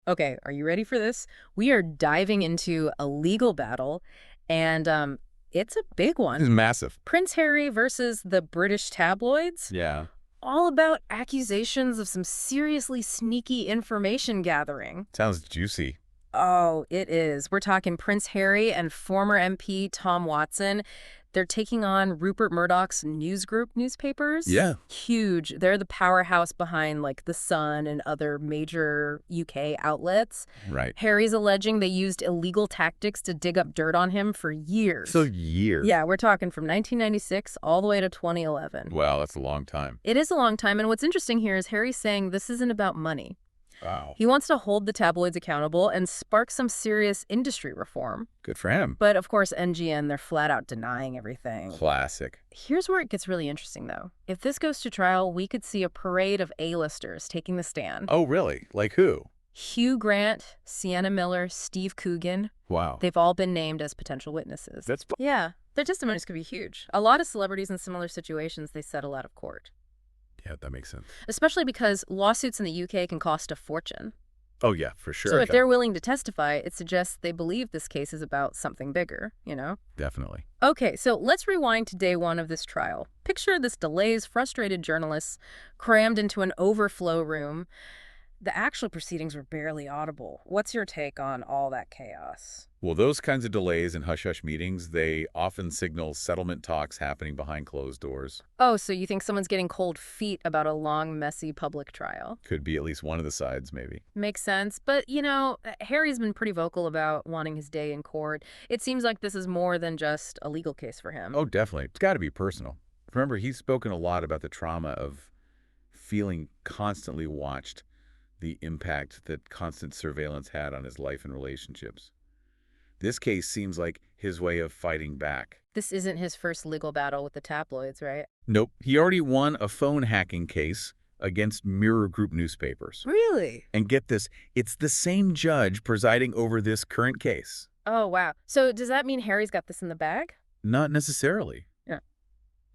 Okay, are you ready for this? We are diving into a legal battle, and it's a big This one. is massive. Prince Harry versus the British tabloids, Yeah. all about accusations of some seriously sneaky information gathering. Sounds juicy. Oh, it is. We're talking Prince Harry and former MP Tom Watson. They're taking on Rupert Murdoch's news group newspapers. Yeah. Huge. They're the powerhouse behind like The Sun and other major UK outlets. Right. Harry's alleging they used illegal tactics to dig up dirt on him for years. So years. Yeah, we're talking from 1996 all the way to 2011. Wow, that's a long time. It is a long time, and what's interesting here is Harry's saying this isn't about money. Wow. He wants to hold the tabloids accountable and spark some serious industry reform. Good for him. But of course, NGN, they're flat out denying everything. Classic. Here's where it gets really interesting, though. If this goes to trial, we could see a parade of A-listers taking the stand. Oh, really? Like who? Hugh Grant, Sienna Miller, Steve Coogan. Wow. They've all been named as potential witnesses. Yeah, their testimonies could be huge. A lot of celebrities in similar situations, they settle out of court. Yeah, that makes sense. Especially because lawsuits in the UK can cost a fortune. Oh, yeah, for sure. So if they're willing to testify, it suggests they believe this case is about something bigger, you know? Definitely. Okay, so let's rewind to day one of this trial. Picture this delays frustrated journalists crammed into an overflow room. The actual proceedings were barely audible. What's your take on all that chaos? Well, those kinds of delays in hush-hush meetings, they often signal settlement talks happening behind closed doors. Oh, so you think someone's getting cold feet about a long, messy public trial? Could be at least one of the sides, maybe. Makes sense. But, you know, Harry's been pretty vocal about wanting his day in court. It seems like this is more than just a legal case for him. Oh, definitely. It's got to be personal. Remember, he's spoken a lot about the trauma of feeling constantly watched, the impact that constant surveillance had on his life and relationships. This case seems like his way of fighting back. This isn't his first legal battle with the tabloids, right? Nope. He already won a phone hacking case against Mirror Group newspapers. Really? And get this, it's the same judge presiding over this current case. Oh, wow. So does that mean Harry's got this in the bag? Not necessarily. Yeah.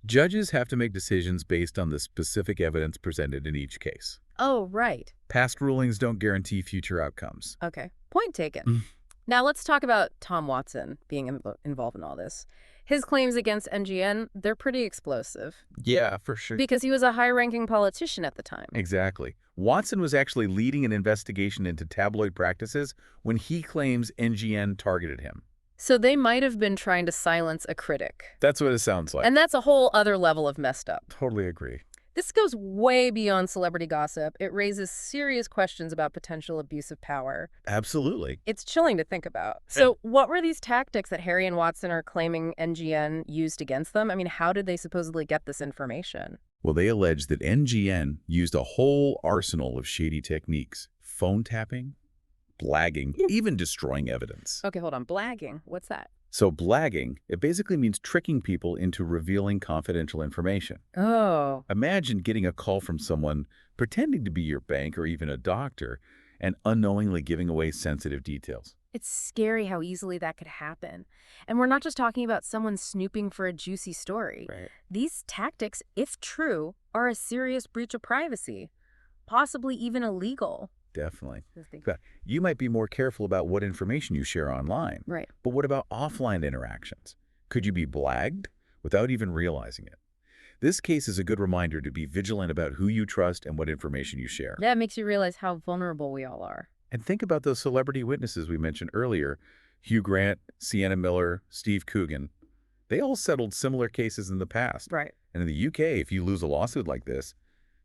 Judges have to make decisions based on the specific evidence presented in each case. Oh, right. Past rulings don't guarantee future outcomes. Okay. Point taken. Mm. Now let's talk about Tom Watson being involved in all this. His claims against NGN, they're pretty explosive. Yeah, for sure. Because he was a high-ranking politician at the time. Exactly. Watson was actually leading an investigation into tabloid practices when he claims NGN targeted him. So they might have been trying to silence a critic. That's what it sounds like. And that's a whole other level of messed up. Totally agree. This goes way beyond celebrity gossip. It raises serious questions about potential abuse of power. Absolutely. It's chilling to think about. So what were these tactics that Harry and Watson are claiming NGN used against them? I mean, how did they supposedly get this information? Well, they allege that NGN used a whole arsenal of shady techniques. Phone tapping, blagging, even destroying evidence. Okay, hold on. Blagging. What's that? So blagging, it basically means tricking people into revealing confidential information. Oh. Imagine getting a call from someone pretending to be your bank or even a doctor and unknowingly giving away sensitive details. It's scary how easily that could happen. And we're not just talking about someone snooping for a juicy story. Right. These tactics, if true, are a serious breach of privacy, possibly even illegal. Definitely. But you might be more careful about what information you share online. Right. But what about offline interactions? Could you be blagged without even realizing it? This case is a good reminder to be vigilant about who you trust and what information you share. Yeah, it makes you realize how vulnerable we all are. And think about those celebrity witnesses we mentioned earlier. Hugh Grant, Sienna Miller, Steve Coogan. They all settled similar cases in the past. Right. And in the UK, if you lose a lawsuit like this,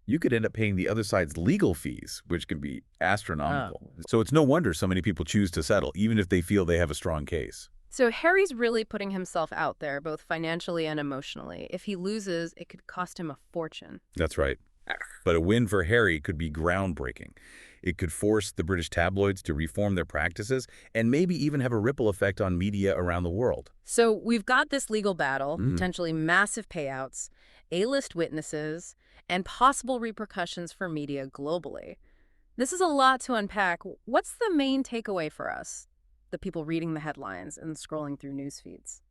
you could end up paying the other side's legal fees, which can be astronomical. So it's no wonder so many people choose to settle, even if they feel they have a strong case. So Harry's really putting himself out there, both financially and emotionally. If he loses, it could cost him a fortune. That's right. But a win for Harry could be groundbreaking. It could force the British tabloids to reform their practices and maybe even have a ripple effect on media around the world. So we've got this legal battle, potentially massive payouts, A-list witnesses, and possible repercussions for media globally. This is a lot to unpack. What's the main takeaway for us, the people reading the headlines and scrolling through news feeds?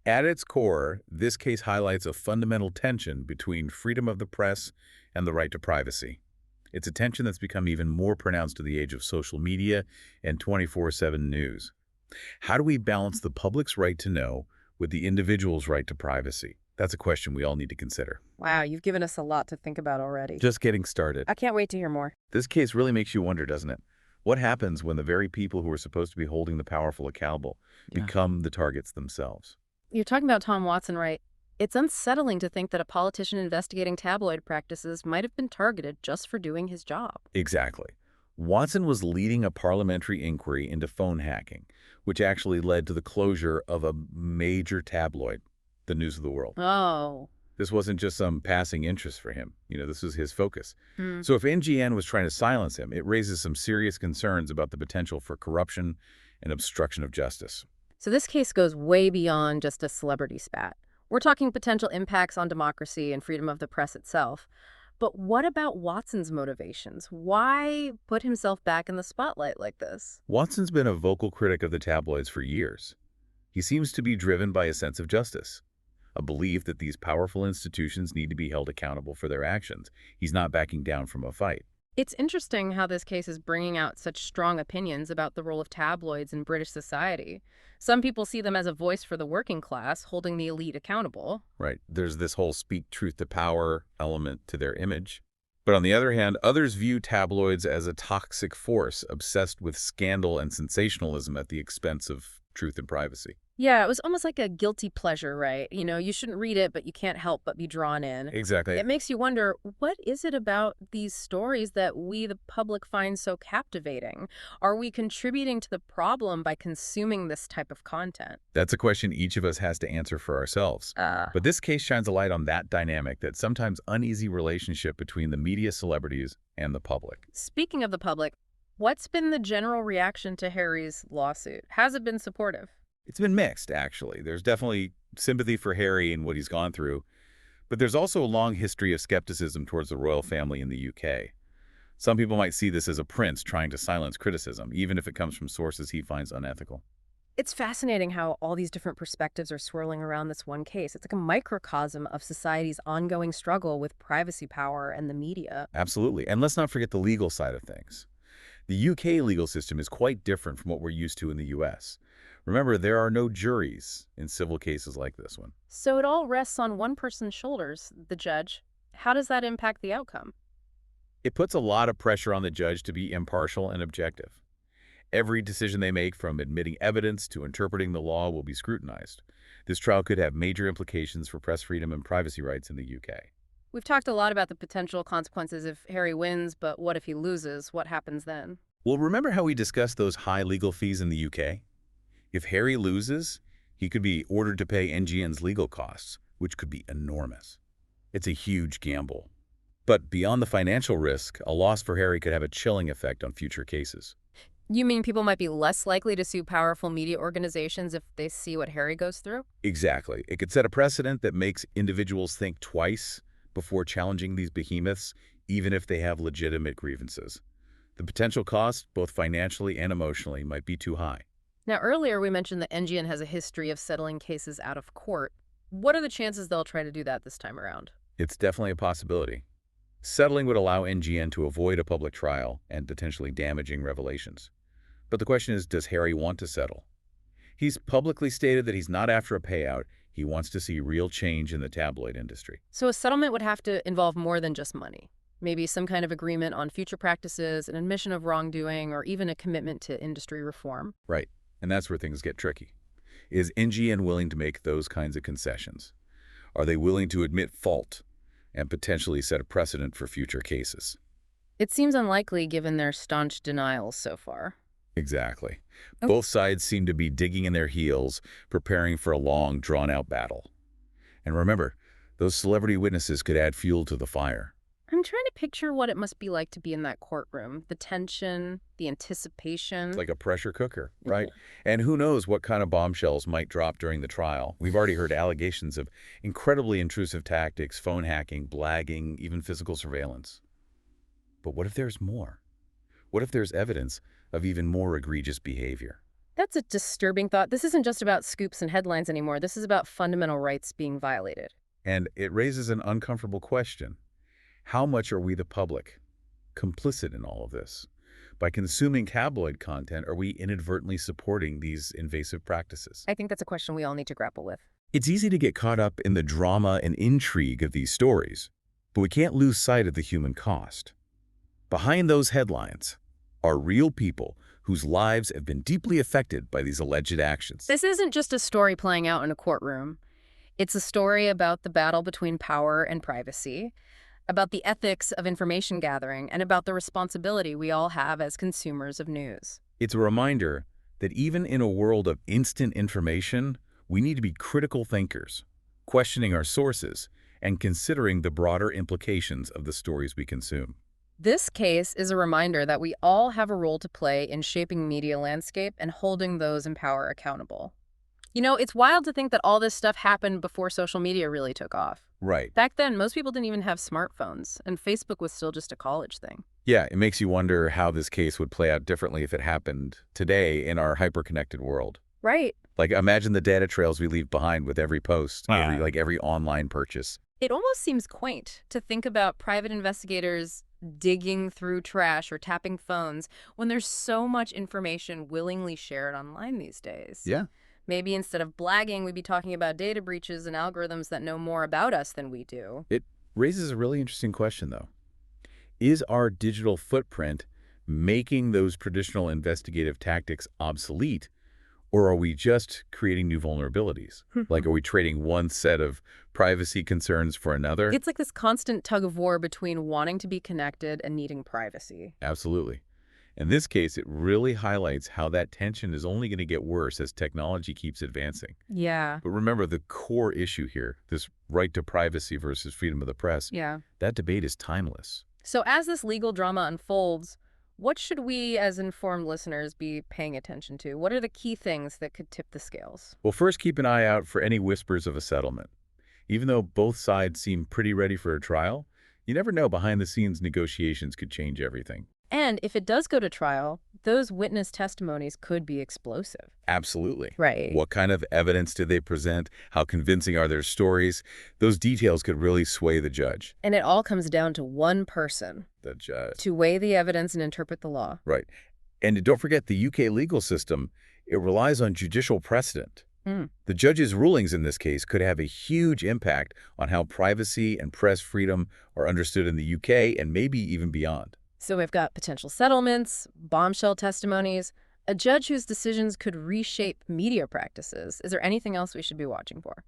At its core, this case highlights a fundamental tension between freedom of the press and the right to privacy. It's a tension that's become even more pronounced in the age of social media and 24/7 news. How do we balance the public's right to know with the individual's right to privacy? That's a question we all need to consider. Wow, you've given us a lot to think about already. Just getting started. I can't wait to hear more. This case really makes you wonder, doesn't it? What happens when the very people who are supposed to be holding the powerful accountable Yeah. become the targets themselves? You're talking about Tom Watson, right? It's unsettling to think that a politician investigating tabloid practices might have been targeted just for doing his job. Exactly. Watson was leading a parliamentary inquiry into phone hacking, which actually led to the closure of a major tabloid, the News of the World. Oh. This wasn't just some passing interest for him. This was his focus. Hmm. So if NGN was trying to silence him, it raises some serious concerns about the potential for corruption and obstruction of justice. So this case goes way beyond just a celebrity spat. We're talking potential impacts on democracy and freedom of the press itself. But what about Watson's motivations? Why put himself back in the spotlight like this? Watson's been a vocal critic of the tabloids for years. He seems to be driven by a sense of justice, a belief that these powerful institutions need to be held accountable for their actions. He's not backing down from a fight. It's interesting how this case is bringing out such strong opinions about the role of tabloids in British society. Some people see them as a voice for the working class, holding the elite accountable. Right. There's this whole speak truth to power element to their image. But on the other hand, others view tabloids as a toxic force obsessed with scandal and sensationalism at the expense of truth and privacy. Yeah, it was almost like a guilty pleasure, right? You shouldn't read it, but you can't help but be drawn in. Exactly. It makes you wonder, what is it about these stories that we, the public, find so captivating? Are we contributing to the problem by consuming this type of content? That's a question each of us has to answer for ourselves. But this case shines a light on that dynamic, that sometimes uneasy relationship between the media celebrities and the public. Speaking of the public, what's been the general reaction to Harry's lawsuit? Has it been supportive? It's been mixed, actually. There's definitely sympathy for Harry and what he's gone through, but there's also a long history of skepticism towards the royal family in the UK. Some people might see this as a prince trying to silence criticism, even if it comes from sources he finds unethical. It's fascinating how all these different perspectives are swirling around this one case. It's like a microcosm of society's ongoing struggle with privacy power and the media. Absolutely. And let's not forget the legal side of things. The UK legal system is quite different from what we're used to in the US. Remember, there are no juries in civil cases like this one. So it all rests on one person's shoulders, the judge. How does that impact the outcome? It puts a lot of pressure on the judge to be impartial and objective. Every decision they make, from admitting evidence to interpreting the law, will be scrutinized. This trial could have major implications for press freedom and privacy rights in the UK. We've talked a lot about the potential consequences if Harry wins, but what if he loses? What happens then? Well, remember how we discussed those high legal fees in the UK? If Harry loses, he could be ordered to pay NGN's legal costs, which could be enormous. It's a huge gamble. But beyond the financial risk, a loss for Harry could have a chilling effect on future cases. You mean people might be less likely to sue powerful media organizations if they see what Harry goes through? Exactly. It could set a precedent that makes individuals think twice before challenging these behemoths, even if they have legitimate grievances. The potential cost, both financially and emotionally, might be too high. Now, earlier we mentioned that NGN has a history of settling cases out of court. What are the chances they'll try to do that this time around? It's definitely a possibility. Settling would allow NGN to avoid a public trial and potentially damaging revelations. But the question is, does Harry want to settle? He's publicly stated that he's not after a payout. He wants to see real change in the tabloid industry. So a settlement would have to involve more than just money. Maybe some kind of agreement on future practices, an admission of wrongdoing, or even a commitment to industry reform. Right. And that's where things get tricky. Is NGN willing to make those kinds of concessions? Are they willing to admit fault and potentially set a precedent for future cases? It seems unlikely given their staunch denials so far. Exactly. Both sides seem to be digging in their heels, preparing for a long, drawn-out battle. And remember, those celebrity witnesses could add fuel to the fire. I'm trying to picture what it must be like to be in that courtroom. The tension, the anticipation. It's like a pressure cooker, right? And who knows what kind of bombshells might drop during the trial. We've already heard allegations of incredibly intrusive tactics, phone hacking, blagging, even physical surveillance. But what if there's more? What if there's evidence of even more egregious behavior? That's a disturbing thought. This isn't just about scoops and headlines anymore. This is about fundamental rights being violated. And it raises an uncomfortable question. How much are we, the public, complicit in all of this? By consuming tabloid content, are we inadvertently supporting these invasive practices? I think that's a question we all need to grapple with. It's easy to get caught up in the drama and intrigue of these stories, but we can't lose sight of the human cost. Behind those headlines are real people whose lives have been deeply affected by these alleged actions. This isn't just a story playing out in a courtroom. It's a story about the battle between power and privacy, about the ethics of information gathering, and about the responsibility we all have as consumers of news. It's a reminder that even in a world of instant information, we need to be critical thinkers, questioning our sources, and considering the broader implications of the stories we consume. This case is a reminder that we all have a role to play in shaping media landscape and holding those in power accountable. You know, it's wild to think that all this stuff happened before social media really took off. Right. Back then, most people didn't even have smartphones, and Facebook was still just a college thing. Yeah, it makes you wonder how this case would play out differently if it happened today in our hyper-connected world. Right. Like, imagine the data trails we leave behind with every post, every online purchase. It almost seems quaint to think about private investigators digging through trash or tapping phones when there's so much information willingly shared online these days. Yeah. Maybe instead of blagging, we'd be talking about data breaches and algorithms that know more about us than we do. It raises a really interesting question, though. Is our digital footprint making those traditional investigative tactics obsolete, or are we just creating new vulnerabilities? Like, are we trading one set of privacy concerns for another? It's like this constant tug of war between wanting to be connected and needing privacy. Absolutely. In this case, it really highlights how that tension is only going to get worse as technology keeps advancing. Yeah. But remember, the core issue here, this right to privacy versus freedom of the press, Yeah. that debate is timeless. So as this legal drama unfolds, what should we as informed listeners be paying attention to? What are the key things that could tip the scales? Well, first, keep an eye out for any whispers of a settlement. Even though both sides seem pretty ready for a trial, you never know, behind-the-scenes negotiations could change everything. And if it does go to trial, those witness testimonies could be explosive. Absolutely. Right. What kind of evidence did they present? How convincing are their stories? Those details could really sway the judge. And it all comes down to one person The judge. to weigh the evidence and interpret the law. Right. And don't forget, the UK legal system, it relies on judicial precedent. The judge's rulings in this case could have a huge impact on how privacy and press freedom are understood in the UK and maybe even beyond. So we've got potential settlements, bombshell testimonies, a judge whose decisions could reshape media practices. Is there anything else we should be watching for?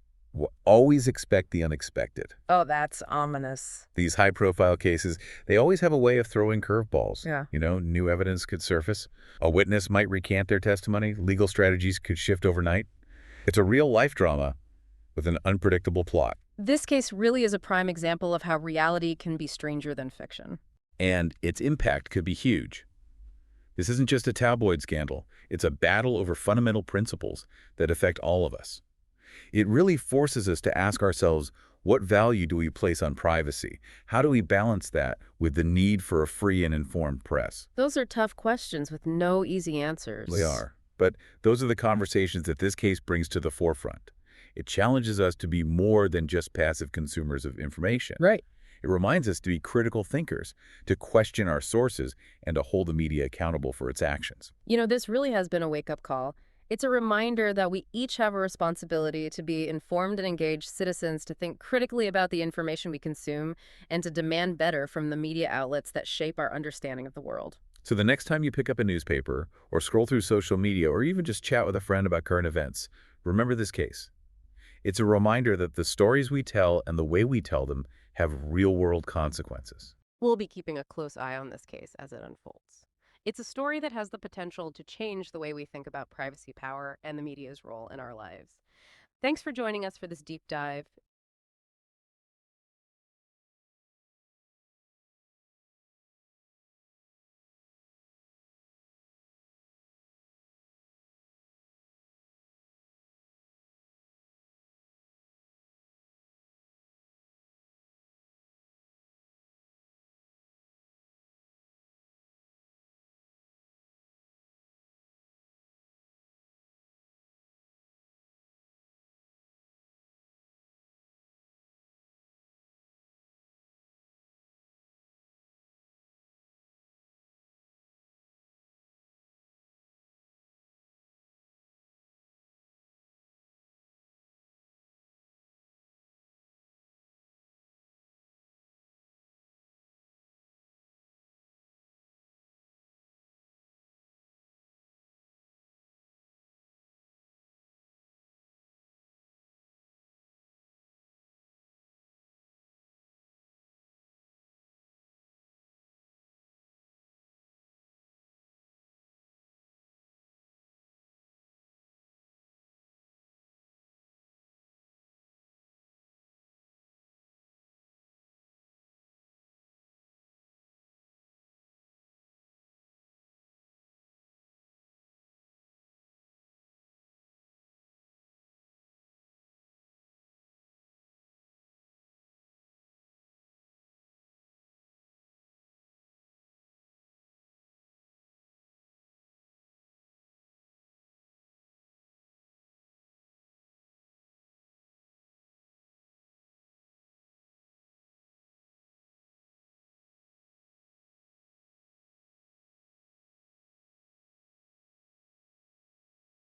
Always expect the unexpected. Oh, that's ominous. These high-profile cases, they always have a way of throwing curveballs. Yeah. You know, new evidence could surface. A witness might recant their testimony. Legal strategies could shift overnight. It's a real-life drama with an unpredictable plot. This case really is a prime example of how reality can be stranger than fiction. And its impact could be huge. This isn't just a tabloid scandal. It's a battle over fundamental principles that affect all of us. It really forces us to ask ourselves, what value do we place on privacy? How do we balance that with the need for a free and informed press? Those are tough questions with no easy answers. They are. But those are the conversations that this case brings to the forefront. It challenges us to be more than just passive consumers of information. Right. It reminds us to be critical thinkers, to question our sources, and to hold the media accountable for its actions. You know, this really has been a wake-up call. It's a reminder that we each have a responsibility to be informed and engaged citizens, to think critically about the information we consume, and to demand better from the media outlets that shape our understanding of the world. So the next time you pick up a newspaper, or scroll through social media, or even just chat with a friend about current events, remember this case. It's a reminder that the stories we tell and the way we tell them have real-world consequences. We'll be keeping a close eye on this case as it unfolds. It's a story that has the potential to change the way we think about privacy, power, and the media's role in our lives. Thanks for joining us for this deep dive.